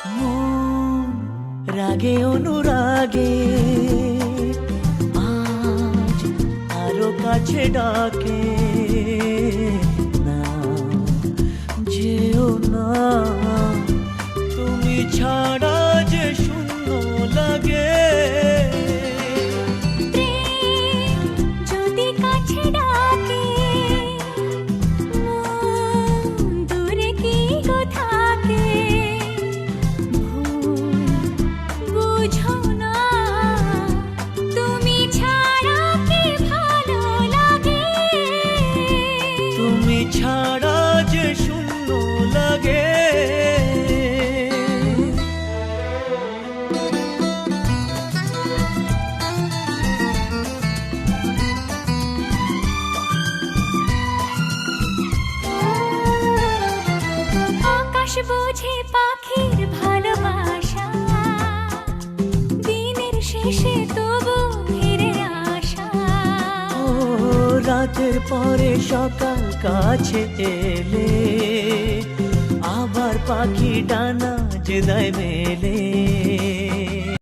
মন রাগে অনুরাগে আজ আরো কাছে ডাকে, না যেও না, তুমি ছাড়া যে শূন্য লাগে। যদি কাছে ডাকে মন দূরে কি গো থাকে, বুঝো না তুমি ছাড়া কি ভালো লাগে। তুমি ছাড়া যে শূন্য লাগে। আকাশ বোঝে পাখির ভালোবাসা, দিনের শেষে তবু ফিরে আসা। ও রাতের পরে সকাল কাছে এলে, আবার পাখি ডানা যে দেয় মেলে।